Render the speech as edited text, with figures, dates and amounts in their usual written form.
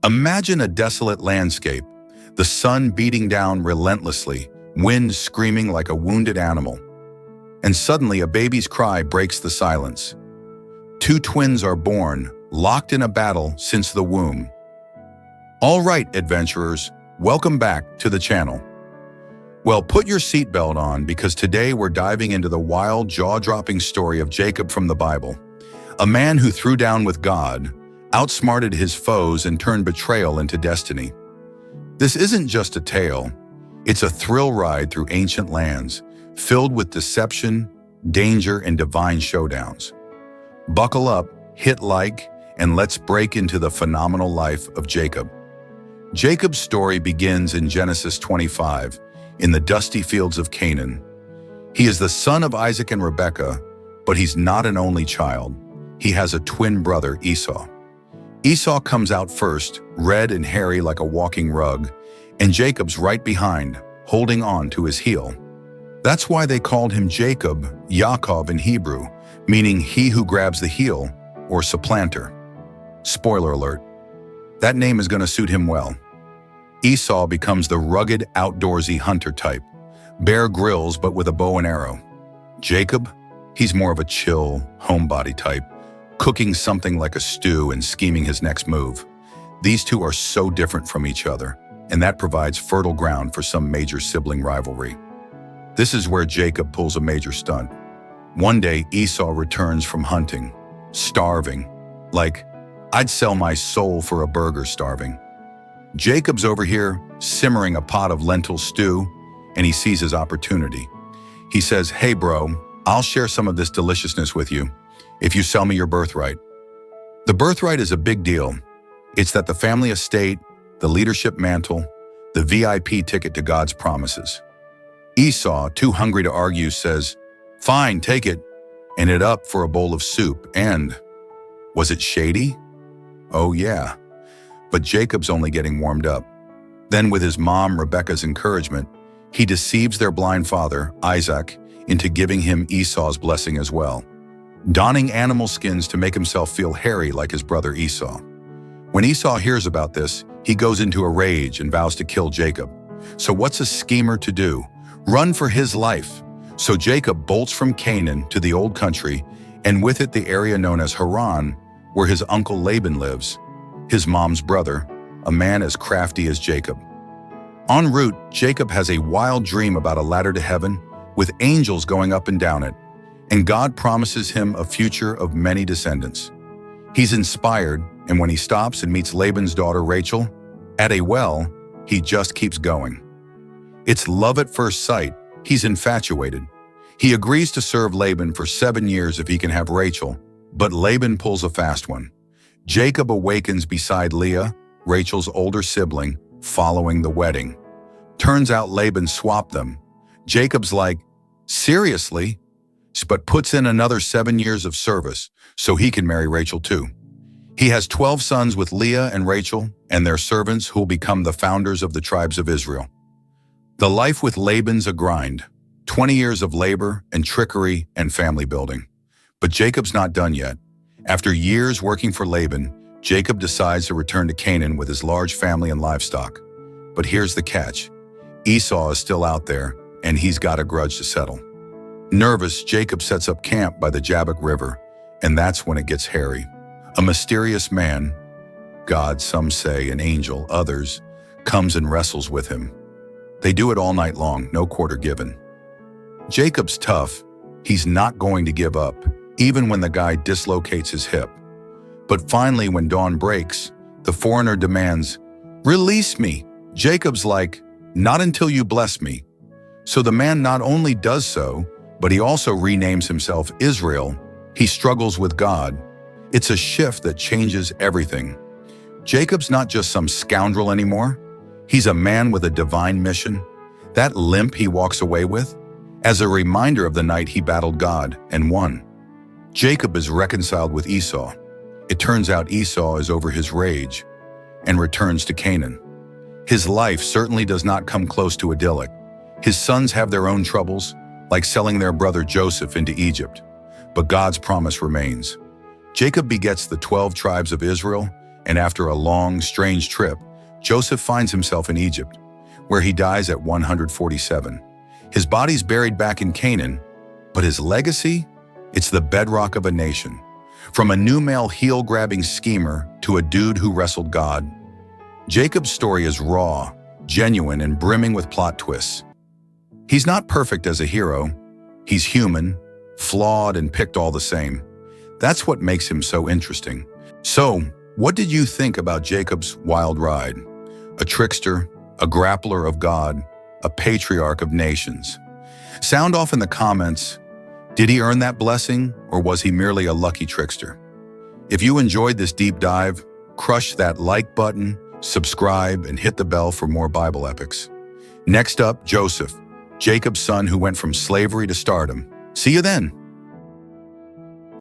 Imagine a desolate landscape, the sun beating down relentlessly, wind screaming like a wounded animal. And suddenly a baby's cry breaks the silence. Two twins are born, locked in a battle since the womb. All right, adventurers, welcome back to the channel. Well, put your seatbelt on because today we're diving into the wild, jaw-dropping story of Jacob from the Bible. A man who threw down with God, outsmarted his foes, and turned betrayal into destiny. This isn't just a tale. It's a thrill ride through ancient lands, filled with deception, danger, and divine showdowns. Buckle up, hit like, and let's break into the phenomenal life of Jacob. Jacob's story begins in Genesis 25, in the dusty fields of Canaan. He is the son of Isaac and Rebekah, but he's not an only child. He has a twin brother, Esau. Esau comes out first, red and hairy like a walking rug, and Jacob's right behind, holding on to his heel. That's why they called him Jacob, Yaakov in Hebrew, meaning he who grabs the heel, or supplanter. Spoiler alert, that name is going to suit him well. Esau becomes the rugged, outdoorsy hunter type, Bear Grylls but with a bow and arrow. Jacob, he's more of a chill, homebody type, cooking something like a stew and scheming his next move. These two are so different from each other, and that provides fertile ground for some major sibling rivalry. This is where Jacob pulls a major stunt. One day, Esau returns from hunting, starving. Like, I'd sell my soul for a burger starving. Jacob's over here, simmering a pot of lentil stew, and he sees his opportunity. He says, "Hey bro, I'll share some of this deliciousness with you if you sell me your birthright." The birthright is a big deal. It's that the family estate, the leadership mantle, the VIP ticket to God's promises. Esau, too hungry to argue, says, "Fine, take it," and it up for a bowl of soup. And was it shady? Oh yeah. But Jacob's only getting warmed up. Then with his mom Rebekah's encouragement, he deceives their blind father, Isaac, into giving him Esau's blessing as well, donning animal skins to make himself feel hairy like his brother Esau. When Esau hears about this, he goes into a rage and vows to kill Jacob. So what's a schemer to do? Run for his life. So Jacob bolts from Canaan to the old country, and with it the area known as Haran, where his uncle Laban lives, his mom's brother, a man as crafty as Jacob. En route, Jacob has a wild dream about a ladder to heaven with angels going up and down it, and God promises him a future of many descendants. He's inspired, and when he stops and meets Laban's daughter Rachel at a well, he just keeps going. It's love at first sight. He's infatuated. He agrees to serve Laban for 7 years if he can have Rachel, but Laban pulls a fast one. Jacob awakens beside Leah, Rachel's older sibling, following the wedding. Turns out Laban swapped them. Jacob's like, seriously? But puts in another 7 years of service so he can marry Rachel too. He has 12 sons with Leah and Rachel and their servants who'll become the founders of the tribes of Israel. The life with Laban's a grind, 20 years of labor and trickery and family building. But Jacob's not done yet. After years working for Laban, Jacob decides to return to Canaan with his large family and livestock. But here's the catch. Esau is still out there, and he's got a grudge to settle. Nervous, Jacob sets up camp by the Jabbok River, and that's when it gets hairy. A mysterious man, God some say an angel, others, comes and wrestles with him. They do it all night long, no quarter given. Jacob's tough. He's not going to give up, even when the guy dislocates his hip. But finally, when dawn breaks, the foreigner demands, "Release me." Jacob's like, "Not until you bless me." So the man not only does so, but he also renames himself Israel. He struggles with God. It's a shift that changes everything. Jacob's not just some scoundrel anymore. He's a man with a divine mission. That limp he walks away with, as a reminder of the night he battled God and won. Jacob is reconciled with Esau. It turns out Esau is over his rage and returns to Canaan. His life certainly does not come close to idyllic. His sons have their own troubles, like selling their brother Joseph into Egypt. But God's promise remains. Jacob begets the 12 tribes of Israel, And after a long, strange trip, Joseph finds himself in Egypt, where he dies at 147. His body's buried back in Canaan, but his legacy? It's the bedrock of a nation. From a new male heel-grabbing schemer to a dude who wrestled God. Jacob's story is raw, genuine, and brimming with plot twists. He's not perfect as a hero. He's human, flawed, and picked all the same. That's what makes him so interesting. So, what did you think about Jacob's wild ride? A trickster, a grappler of God, a patriarch of nations. Sound off in the comments. Did he earn that blessing, or was he merely a lucky trickster? If you enjoyed this deep dive, crush that like button, subscribe, and hit the bell for more Bible epics. Next up, Joseph, Jacob's son who went from slavery to stardom. See you then.